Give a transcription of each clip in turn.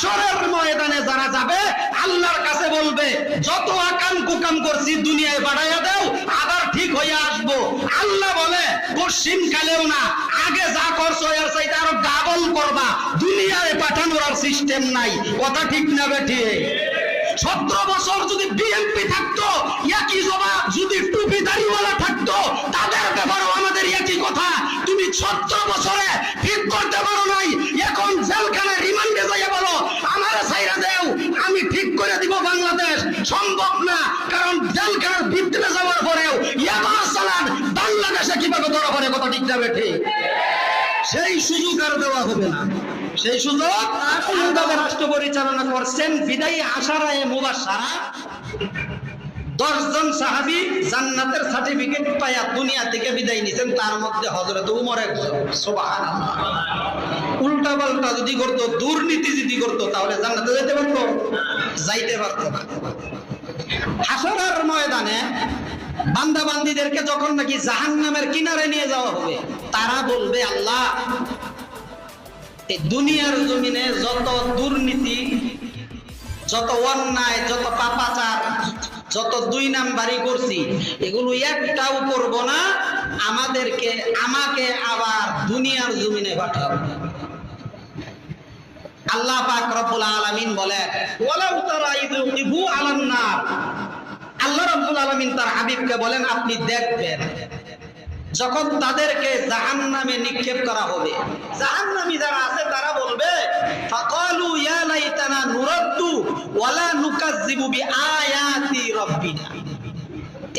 হাসরের ময়দানে যারা যাবে আল্লাহর কাছে বলবে যত আকাম কুকাম করছি দুনিয়ায় বাড়াইয়া দাও, আবার ঠিক হয়ে আসবো। আল্লাহ বলে পশ্চিম কালেও না, আগে যা করছো এর চাইতে আরো ডাবল করবা, দুনিয়ায় পাঠানোর আর সিস্টেম নাই। কথা ঠিক না বেঠি? 17 বছর যদি বিএনপি থাকতো একই জবাব, যদি টুপি দাড়িওয়ালা থাকতো তাদের ব্যাপারেও আমাদের একই কথা। তুমি 17 বছরে ঠিক করতে পারো নাই, এখন জেলখানায় রিমান্ডে যাইয়া বলো আমারে ছাইরা দেও, আমি ঠিক করে দিব বাংলাদেশ। সম্ভব না, কারণ জেলখানার ভিতরে যাওয়ার পরেও ইয়াবা চালান বাংলাদেশে কিভাবে ধরা পড়ে। কথা ঠিক না বেঠি? সেই সুযোগ আর দেওয়া হবে না। সেই সুযোগ কিভাবে রাষ্ট্র পরিচালনা করছেন বিদায়ী আশারায়ে মুবাশশারা 10 জন সাহাবী জান্নাতের সার্টিফিকেট পায়া দুনিয়া থেকে বিদায় নিছেন, তার মধ্যে হযরত উমর একজন। সুবহানাল্লাহ। উল্টা পাল্টা যদি করতো, দুর্নীতি যদি করতো, তাহলে জান্নাতে যেতে পারতো? যাইতে পারতো না। হাসরের ময়দানে বান্দা বান্দীদেরকে যখন নাকি জাহান্নামের কিনারে নিয়ে যাওয়া হবে, তারা বলবে আল্লাহ, এই দুনিয়ার জমিনে যত দুর্নীতি, যত অন্যায়, যত পাপাচার, যত 2 নাম্বারি করছি, এগুলো একটাও করব না। আমাকে আবার দুনিয়ার জমিনে পাঠাও। আল্লাহ পাক রব্বুল আলামিন বলেন ওয়ালাউ তারা ইযু আলান নার, আল্লাহ রাব্বুল আলামিন তার হাবিবকে বলেন আপনি দেখবেন যখন তাদেরকে জাহান্নামে নিক্ষেপ করা হবে, জাহান্নামী যারা আছে তারা বলবে ফাকালু ইয়া লাইতানা নুরাদ্দু ওয়ালা নুকাজ্জিবু বিআয়াতি রাব্বিনা।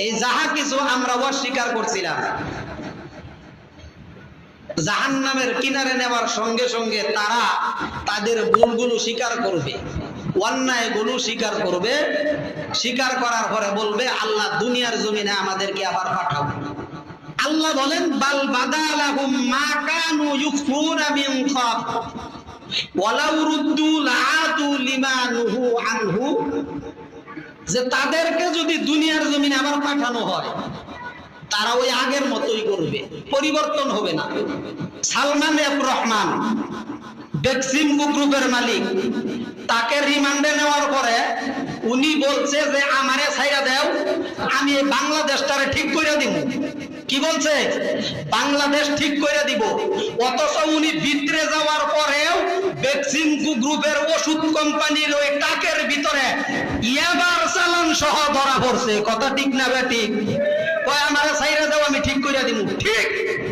এই যাহা কিছু আমরা অস্বীকার করছিলাম, জাহান্নামের কিনারে নেওয়ার সঙ্গে সঙ্গে তারা তাদের ভুলগুলো স্বীকার করবে, অন্যায়গুলো স্বীকার করবে। স্বীকার করার পরে বলবে আল্লাহ দুনিয়ার জমিনে আমাদেরকে আবার পাঠাও। আল্লাহ বলেন বাল বাদালাহুম মা কানু ইউখফুনা মিন ক্বাব ওয়ালাউ রুদ্দু লাআতু লিমা নুহু আনহু, যে তাদেরকে যদি দুনিয়ার জমিনে আবার পাঠানো হয় তারা ওই আগের মতোই করবে, পরিবর্তন হবে না। সালমান এফ রহমান বেক্সিমকো গ্রুপের মালিক, তাকে রিমান্ডে নেওয়ার পরে উনি বলছে যে আমারে ছাইরা দাও, আমি এই বাংলাদেশটারে ঠিক করে দিব। কি বলছে? বাংলাদেশ ঠিক করে দিব। অথচ উনি ভিতরে যাওয়ার পরেও বেক্সিমকো গ্রুপের ওষুধ কোম্পানির ওই টাকের ভিতরে ইয়াবার চালান সহ ধরা পড়ছে। কথা ঠিক না বেঠিক? কয় আমারে ছাইরা দাও, আমি ঠিক করে দিব। ঠিক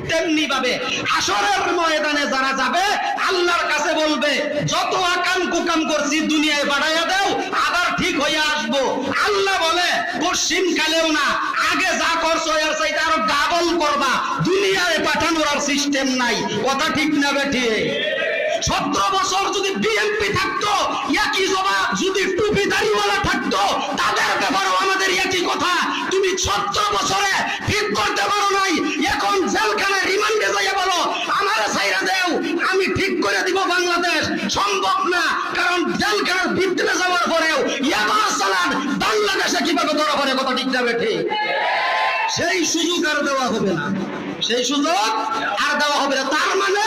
তেমনি ভাবে হাসরের ময়দানে যারা যাবে আল্লাহর কাছে বলবে যত আকাম কুকাম করছি দুনিয়ায় বাড়াইয়া দাও, আবার ঠিক হয়ে আসবো। আল্লাহ বলে পশ্চিম কালেও না, আগে যা করছো এর চাইতে আরো ডাবল করবা, দুনিয়ায় পাঠানোর আর সিস্টেম নাই। কথা ঠিক না বেঠি? 17 বছর যদি বিএনপি থাকতো একই জবাব, যদি টুপি দাড়িওয়ালা থাকতো তাদের ব্যাপারেও আমাদের একই কথা। তুমি 17 বছরে ঠিক করতে পারো নাই, এখন জেলখানায় রিমান্ডে যাইয়া বলো আমারে ছাইরা দেও, আমি ঠিক করে দিব বাংলাদেশ। সম্ভব না, কারণ জেলখানার ভিতরে যাওয়ার পরেও ইয়াবা চালান বাংলাদেশে কিভাবে ধরা পড়ে। কথা ঠিক না বেঠি? সেই সুযোগ আর দেওয়া হবে না। সেই সুযোগ আর দেওয়া হবে না। তার মানে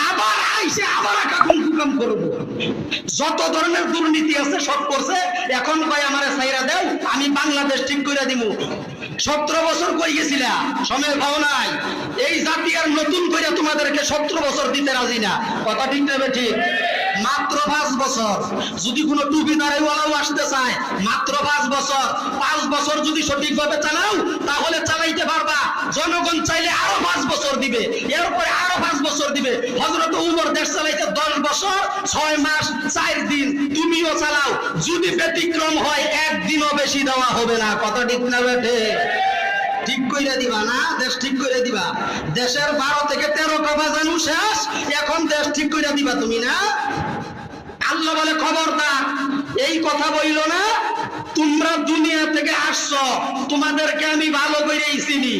আবার আইসে আবার কাকুম কুকাম করবো। যত ধরনের দুর্নীতি আছে সব করছে, এখন ভাই আমারে ছাইরা দেও, আমি বাংলাদেশ ঠিক করে দিব। 17 বছর কই গেছিলা? সময় পাও নাই। এই জাতি আর নতুন করে তোমাদেরকে 17 বছর দিতে রাজি না। কথা ঠিক না ঠিক? মাত্র 5 বছর। যদি কোনো টুপি দাঁড়াইওয়ালাও আসতে চায়, মাত্র 5 বছর। 5 বছর যদি সঠিকভাবে চালাও তাহলে চালাইতে পারবা। জনগণ চাইলে আরো 5 বছর দিবে, এরপরে আরো 5 বছর দিবে। হযরত উমর দেশ চালাইতে 10 বছর 6 মাস 4 দিন। তুমিও চালাও, যদি ব্যতিক্রম হয় একদিনও বেশি দেওয়া হবে না। কথা ঠিক না বেঠে? ঠিক কইরা দিবা না? দেশ ঠিক করে দিবা। দেশের 12 থেকে 13টা বাজানো শেষ, এখন দেশ ঠিক কইরা দিবা তুমি না? আল্লাহ বলে খবরদার এই কথা বইলো না। তোমরা দুনিয়া থেকে আসছো, তোমাদেরকে আমি ভালো করেই চিনি।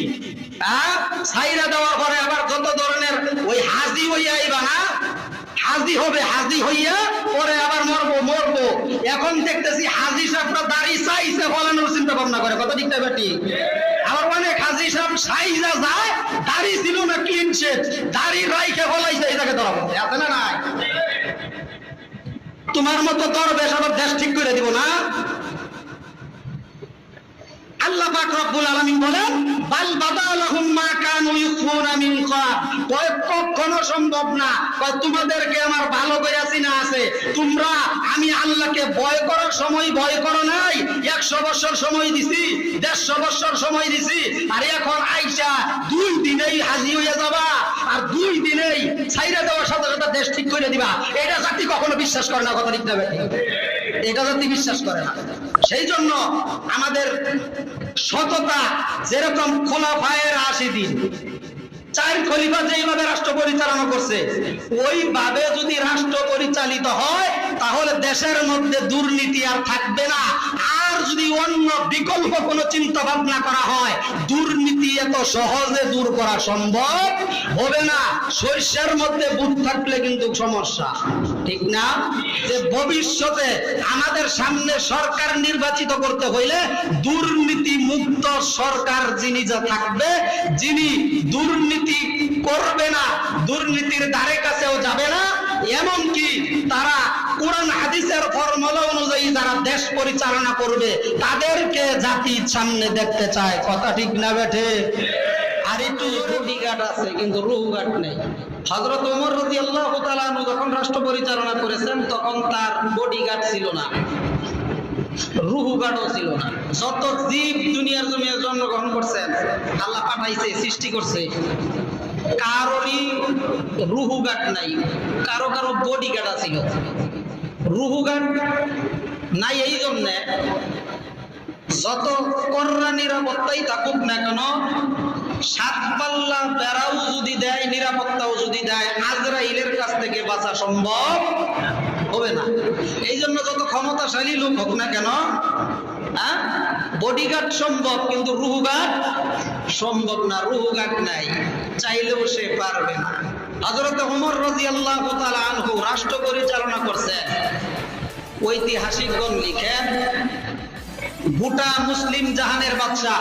ছাইরা দেওয়ার পরে আবার যত ধরনের ওই হাজি হইয়া আইবা না, হাজি হবে, হাজি হইয়া পরে আবার মরবো। এখন দেখতেছি হাজি সাহেবরা দাড়ি চাইছে ফলানোর চিন্তা ভাবনা করে। কথা ঠিক না বেটি? আবার অনেক হাজি সাহেব সাইজা যায়, দাড়ি ছিল না ক্লিন শেভ, দাড়ি রাইখে ফলাইছে, এই জায়গায় ধরা পড়ছে। আছে না নাই? তোমার মতো দরবেশ আবার দেশ ঠিক করে দিব না? আল্লাহ পাক রব্বুল আলামিন বলেন বাল বাদালাহুম মা কানু ইউখফুনা মিন ক্বাব, কখনো সম্ভব না। তোমাদেরকে আমার ভালো করে চিনা আছে, তোমরা আমি আল্লাহকে ভয় করার সময় ভয় করো নাই। 100 বছর সময় দিছি, 150 বছর সময় দিছি, আর এখন আইসা 2 দিনেই হাজির হয়ে যাবা, আর 2 দিনেই ছাইরা দেওয়ার সাথে সাথে দেশ ঠিক করে দিবা। এটা জাতি কখনো বিশ্বাস করে না, কথা ঠিক না বেঠিক? এটা জাতি বিশ্বাস করে না। সেই জন্য আমাদের সততা, যেরকম খোলাফায়ে রাশিদিন 4 খলিফা যেইভাবে রাষ্ট্র পরিচালনা করছে, ওইভাবে যদি রাষ্ট্র পরিচালিত হয় তাহলে দেশের মধ্যে দুর্নীতি আর থাকবে না। আর যদি অন্য বিকল্প কোনো চিন্তা ভাবনা করা হয়, দুর্নীতি এত সহজে দূর করা সম্ভব হবে না। সরষের মধ্যে বুট থাকলে কিন্তু সমস্যা, ঠিক না? যে ভবিষ্যতে আমাদের সামনে সরকার নির্বাচিত করতে হইলে দুর্নীতি মুক্ত সরকার যিনি যা থাকবে, যিনি দুর্নীতি করবে না, দুর্নীতির ধারে কাছেও যাবে না, এমনকি তারা কোরআন হাদিসের ফর্মুলা অনুযায়ী যারা দেশ পরিচালনা করবে তাদেরকে জাতির সামনে দেখতে চায়, কথা ঠিক না বেঠে? আর একটু বডিগার্ড আছে কিন্তু রুহগার্ড নেই। হযরত ওমর রাদিয়াল্লাহু তাআলা আনহু যখন রাষ্ট্র পরিচালনা করেছেন তখন তার বডিগার্ড ছিল না, রুহগার্ডও ছিল না। যত জীব দুনিয়ার জমিনে জন্মগ্রহণ করছেন আল্লাহ পাঠাইছে, সৃষ্টি করছে, কারোরই রুহগার্ড নাই, কারো কারো বডিগার্ড ছিল, রুহগার্ড নাই। এই জন্য যত কড়া নিরাপত্তাই থাকুক না কেন, 7 পাল্লা বেড়াও যদি দেয়, নিরাপত্তাও যদি দেয়, আজরাইলের কাছ থেকে বাঁচা সম্ভব হবে না। এই জন্য যত ক্ষমতাশালী লোক হোক না কেন, বডিগার্ড সম্ভব কিন্তু রুহগার্ড সম্ভব না, রুহগার্ড নাই, চাইলেও সে পারবে না। হযরত ওমর রাদিয়াল্লাহু তাআলা আনহু রাষ্ট্র পরিচালনা করছেন। ঐতিহাসিকগণ লিখেন, গোটা মুসলিম জাহানের বাদশা,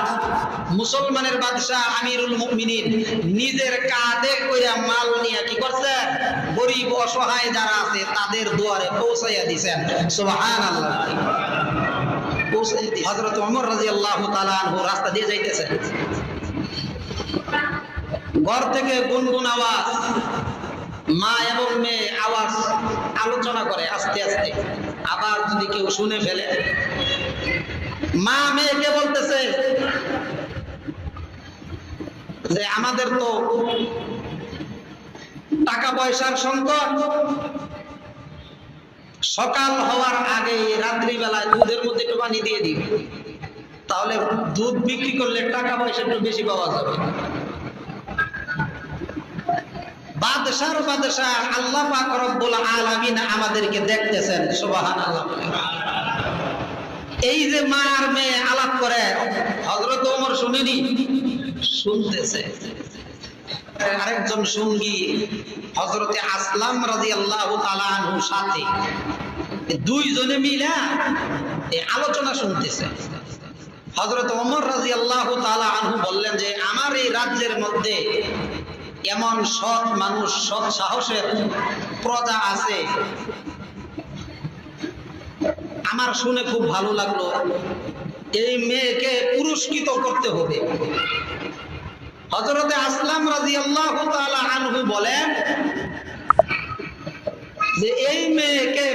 মুসলমানের বাদশা আমিরুল মুমিনিন নিজের কাঁধে কইরা মাল নিয়ে কি করছেন? গরিব অসহায় যারা আছে তাদের দুয়ারে পৌঁছাইয়া দিয়েছেন। সুবহানাল্লাহ। হযরত ওমর রাদিয়াল্লাহু তাআলা আনহু রাস্তা দিয়ে যাইতেছেন, ঘর থেকে গুনগুন আওয়াজ, মা এবং মেয়ে আওয়াজ আলোচনা করে আস্তে আস্তে। আবার যদি কেউ শুনে ফেলে, মা মেয়েকে বলতেছে যে আমাদের তো টাকা পয়সার সংকট, সকাল হওয়ার আগে রাত্রি বেলায় দুধের মধ্যে একটু পানি দিয়ে দিবে, তাহলে দুধ বিক্রি করলে টাকা পয়সা একটু বেশি পাওয়া যাবে। বাদশার বাদশা আল্লাহ পাক রব্বুল আলামিন আমাদেরকে দেখতেছেন। সুবহানাল্লাহ। এই যে মা আর মেয়ে আলাপ করে, হযরত ওমর শুনেনি, শুনতেছে। আরেকজন সঙ্গী হযরতে আসলাম রাদিয়াল্লাহু তাআলা আনহুর সাথে, দুইজনে মিলে এই আলোচনা শুনতেছে। হযরত ওমর রাদিয়াল্লাহু তাআলা আনহু বললেন যে আমার এই রাজ্যের মধ্যে এমন সৎ মানুষ, সৎ সাহসের প্রজা আছে, আমার শুনে খুব ভালো লাগলো, এই মেয়েকে পুরস্কৃত করতে হবে। হযরতে আসলাম রাদিয়াল্লাহু তাআলা আনহু বলেন যে এই মেয়েকে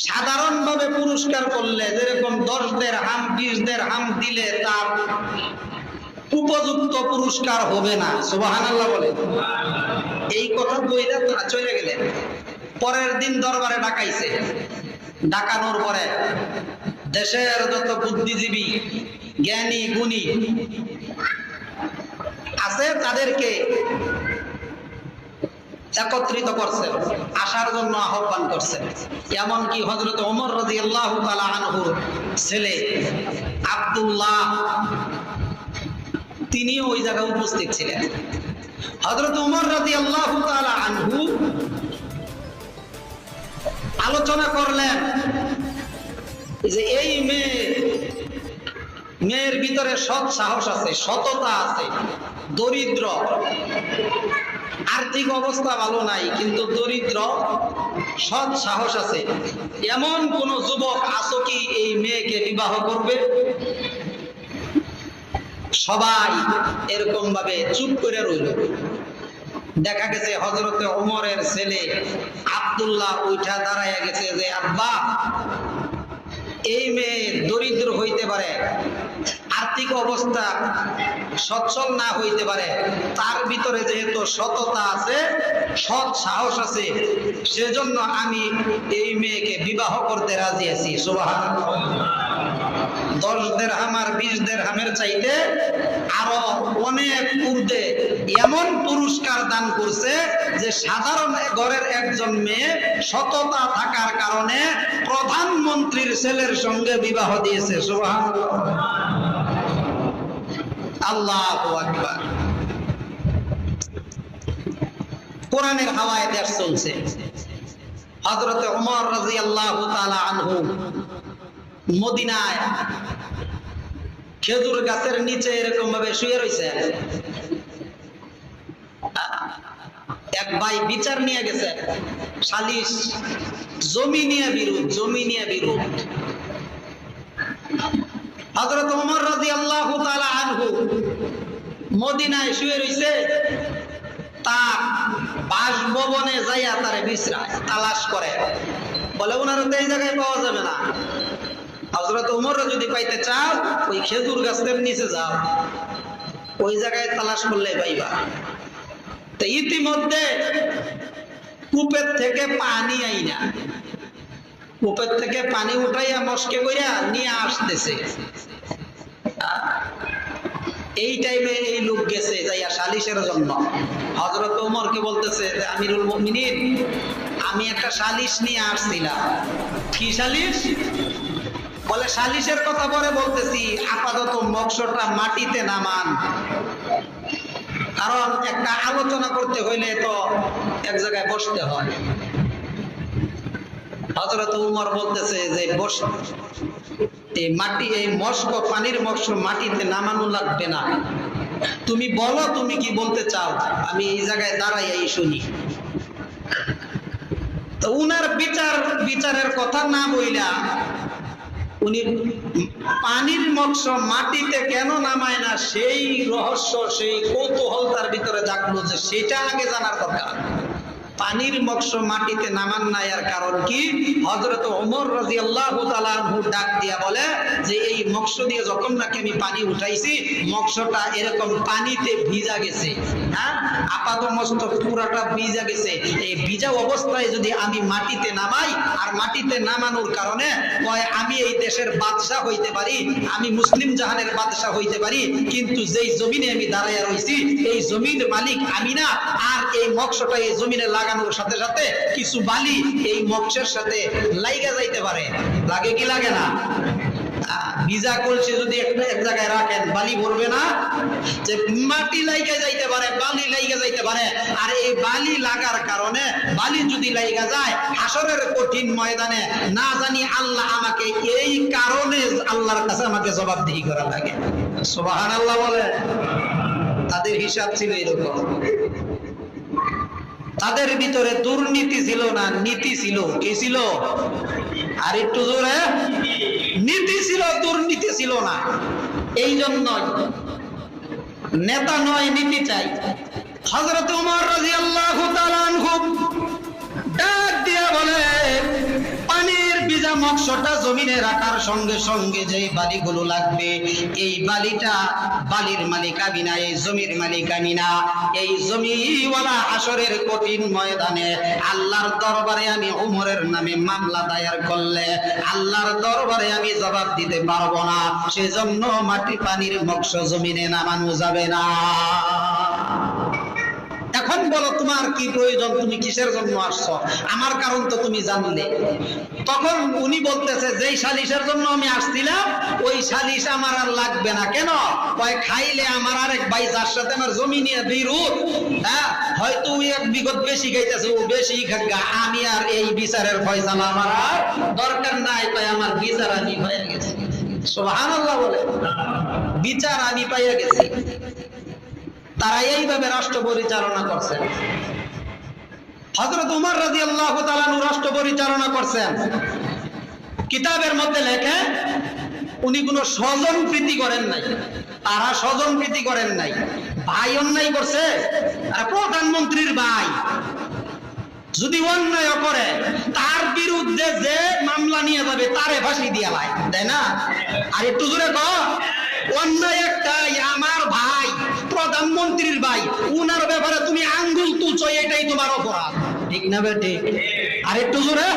সাধারণভাবে পুরস্কার করলে, যেরকম 10 দিরহাম 20 দিরহাম দিলে তার উপযুক্ত পুরস্কার হবে না। সুবহানাল্লাহ বলে। এই কথা বইলা চলে গেলেন। পরের দিন দরবারে ডাকাইছে। ডাকানোর পরে দেশের যত বুদ্ধিজীবী, জ্ঞানী, গুণী আছে তাদেরকে একত্রিত করছেন, আসার জন্য আহ্বান করছেন। এমনকি হযরত ওমর রাদিয়াল্লাহু তাআলা আনহুর ছেলে আব্দুল্লাহ তিনিও ওই জায়গায় উপস্থিত ছিলেন। হযরত ওমর রাদিয়াল্লাহু তাআলা আনহু আলোচনা করলেন যে এই মেয়ের ভিতরে সৎ সাহস আছে, সততা আছে, দরিদ্র, আর্থিক অবস্থা ভালো নাই কিন্তু দরিদ্র, সৎ সাহস আছে, এমন কোন যুবক আছো কি এই মেয়েকে বিবাহ করবে? সবাই এরকম ভাবে চুপ করে রইল। দেখা গেছে হযরতে ওমরের ছেলে আব্দুল্লাহ উঠা দাঁড়ায় গেছে যে আব্বা, এই মেয়ে দরিদ্র হইতে পারে, আর্থিক অবস্থা সচ্ছল না হইতে পারে, তার ভিতরে যেহেতু সততা আছে, সৎ সাহস আছে, সেজন্য আমি এই মেয়েকে বিবাহ করতে রাজি আছি। সুবহানাল্লাহ। 10 দিরহাম আর 20 দিরহামের চাইতে আরো অনেক ঊর্ধ্বে এমন পুরস্কার দান করছে যে সাধারণ ঘরের একজন মেয়ে সততা থাকার কারণে প্রধানমন্ত্রীর ছেলের সঙ্গে বিবাহ দিয়েছে। সুবহানাল্লাহ। আল্লাহু আকবার। কোরআনের হাওয়ায় দেশ চলছে। হযরতে ওমর রাদিয়াল্লাহু তাআলা আনহু মদিনায় খেজুর গাছের নিচে এরকম ভাবে শুয়ে রয়েছে। এক ভাই বিচার নিয়ে গেছে, সালিশ, জমি নিয়ে বিরোধ। হযরত ওমর রাদিয়াল্লাহু তাআলা আনহু মদিনায় শুয়ে রয়েছে, তার বাসভবনে যাইয়া তারে বিশ্রায় তালাশ করে, বলে ওনারা তো এই জায়গায় পাওয়া যাবে না, হযরত ওমর যদি পাইতে চাও ওই খেজুর গাছের নিচে যাও, ওই জায়গায় তালাশ করলে পাইবা। তো ইতিমধ্যে কূপের থেকে পানি আইনা, কূপের থেকে পানি উঠাইয়া মস্কে কইরা নিয়ে আসতেছে। এই টাইমে এই লোক গেছে যাইয়া সালিশের জন্য। হযরত ওমরকে বলতেছে যে আমিরুল মুমিনিন, আমি একটা সালিশ নিয়ে আসছিলাম। কি সালিশ? বলে সালিশের কথা পরে বলতেছি, আপাতত মক্সটা মাটিতে নামান, কারণ একটা আলোচনা করতে হইলে তো এক জায়গায় বসতে হয়। হযরত ওমর বলতেছে যে বস, এই মাটি, এই মস্ক, পানির মস্ক মাটিতে নামানো লাগবে না, তুমি বলো তুমি কি বলতে চাও, আমি এই জায়গায় দাঁড়াই শুনি। তো উনার বিচারের কথা না বইলা উনি পানির মৎস্য মাটিতে কেন নামায় না, সেই রহস্য, সেই কৌতূহল তার ভিতরে জাগলো যে সেটা আগে জানার দরকার। পানির মৎস্য মাটিতে নামান না, এর কারণ কি? হযরত ওমর রাদিয়াল্লাহু তাআলা আনহু ডাক দিয়া বলে যে এই মৎস্য দিয়ে যখন নাকি আমি পানি উঠাইছি, মৎস্যটা এরকম পানিতে ভিজা গেছে, হ্যাঁ, আপাতমস্তক পুরাটা ভিজা গেছে। এই ভিজা অবস্থায় যদি আমি মাটিতে নামাই, আর মাটিতে নামানোর কারণে আমি এই দেশের বাদশা হইতে পারি, আমি মুসলিম জাহানের বাদশা হইতে পারি, কিন্তু যেই জমিনে আমি দাঁড়াইয়া রইছি এই জমির মালিক আমি না। আর এই মৎস্যটা এই জমিনে লাগানোর সাথে সাথে কিছু বালি এই মৎস্যের সাথে লাইগা যাইতে পারে, লাগে কি লাগে না? ভিজা কলসি যদি এক জায়গায় রাখেন, বালি ভরবে না? যে মাটি লাইগা যাইতে পারে, বালি লাইগা যাইতে পারে। আর এই বালি লাগার কারণে, বালি যদি লাইগা যায় হাসরের কঠিন ময়দানে, না জানি আল্লাহ আমাকে এই কারণে আল্লাহর কাছে আমাকে জবাবদিহি করা লাগে। সুবহানাল্লাহ বলে। তাদের হিসাব ছিল এরকম। তাদের ভিতরে দুর্নীতি ছিল না, নীতি ছিল। কি ছিল? আর একটু জোরে, নীতি ছিল, দুর্নীতি ছিল না। এই জন্য নেতা নয়, নীতি চাই। হযরত ওমর রাদিয়াল্লাহু তাআলা আনহু ডাক দিয়া বলে, পানির ভিজা মৎস্যটা জমিনে রাখার সঙ্গে সঙ্গে যে বালিগুলো লাগবে, এই বালিটা, বালির মালিক আমি না, এই জমির মালিক আমি না। এই জমিওয়ালা হাসরের কঠিন ময়দানে আল্লাহর দরবারে আমি ওমরের নামে মামলা দায়ের করলে আল্লাহর দরবারে আমি জবাব দিতে পারবো না। সেজন্য মাটি, পানির মৎস্য জমিনে নামানো যাবে না। এখন বলো তোমার কি প্রয়োজন, তুমি কিসের জন্য আসছো? আমার কারণ তো তুমি জানলে। তখন উনি বলতেছে যেই সালিশের জন্য আমি আসছিলাম ওই সালিশ আমার আর লাগবে না। কেন? কয় খাইলে আমার আরেক ভাই যার সাথে আমার জমি নিয়ে বিরোধ, হ্যাঁ, হয়তো ওই এক বিগত বেশি খাইতেছে, ও বেশি খাগা, আমি আর এই বিচারের ফয়সালা আমার আর দরকার নাই। কয় আমার বিচার আমি পাইয়া গেছি। সুবহানাল্লাহ বলে। বিচার আমি পাইয়া গেছি। তারা এইভাবে রাষ্ট্র পরিচালনা করছে। হযরত উমর রাদিয়াল্লাহু তাআলা আনহু রাষ্ট্র পরিচালনা করছেন। কিতাবের মধ্যে লেখে উনি কোনো স্বজন প্রীতি করেন নাই, তারা স্বজন প্রীতি করেন নাই। ভাই অন্যায় করছে, আর প্রধানমন্ত্রীর ভাই যদি অন্যায় করে তার বিরুদ্ধে যে মামলা নিয়ে যাবে তারে ফাঁসি দিয়া লাই, তাই না? আর একটু জোরে কও, অন্যায় একটা, আমার ভাই প্রধানমন্ত্রীর ভাই, উনার ব্যাপারে তুমি আঙ্গুল তুলছো, এটাই তোমার অপরাধ, ঠিক না বেটি? আর একটু জোরে।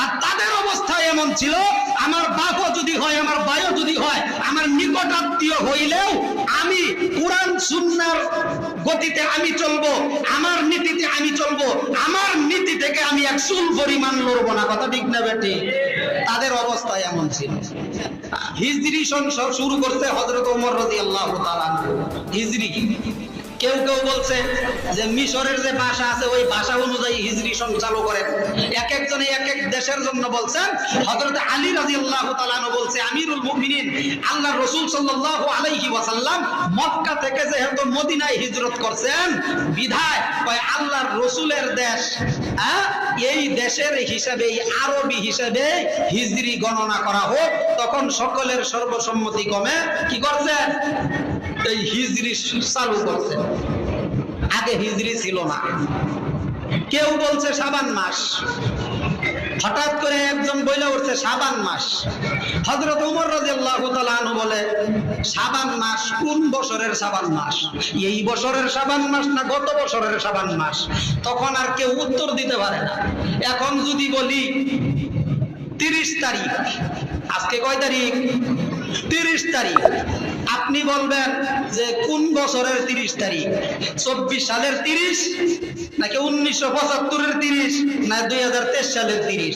আর তাদের অবস্থা এমন ছিল, আমার বাপও যদি হয়, আমার ভাইও যদি হয়, আমার নিকটাত্মীয় হইলেও আমি কুরআন সুন্নাহর গতিতে আমি চলবো, আমার নীতিতে আমি চলবো, আমার নীতি থেকে আমি এক চুল পরিমাণ লড়বো না, কথা ঠিক না বেটি? তাদের অবস্থা এমন ছিল। হিজরি সংসদ শুরু করতে হযরত ওমর রাদিয়াল্লাহু তাআলা আনহু। হিজরি, কেউ কেউ বলছে যে মিশরের যে ভাষা আছে ওই ভাষা অনুযায়ী হিজরি সন চালু করেন। এক একজনে এক এক দেশের জন্য বলছেন। হযরত আলী রাদিয়াল্লাহু তাআলা আনহু বলছে, আমিরুল মুমিনিন আল্লাহর রাসূল সাল্লাল্লাহু আলাইহি ওয়াসাল্লাম মক্কা থেকে যেহেতু মদিনায় হিজরত করছেন, বিধায় কয় আল্লাহর রাসূলের দেশ, এই দেশের হিসাবে, এই আরবি হিসাবে হিজরি গণনা করা হোক। তখন সকলের সর্বসম্মতি ক্রমে কি করছেন? এই হিজরি চালু করছেন। আগে হিজরি ছিল না। কেউ বলছে শাবান মাস, হঠাৎ করে একজন বলে উঠছে শাবান মাস। হযরত ওমর রাদিয়াল্লাহু তাআলা আনহু বলে, শাবান মাস কোন বছরের শাবান মাস? এই বছরের শাবান মাস না গত বছরের শাবান মাস? তখন আর কেউ উত্তর দিতে পারে না। এখন যদি বলি 30 তারিখ, আজকে কয় তারিখ? 30 তারিখ। আপনি বলবেন যে কোন বছরের 30 তারিখ? 24 সালের 30 নাকি 1975-এর 30 না 2023 সালের 30?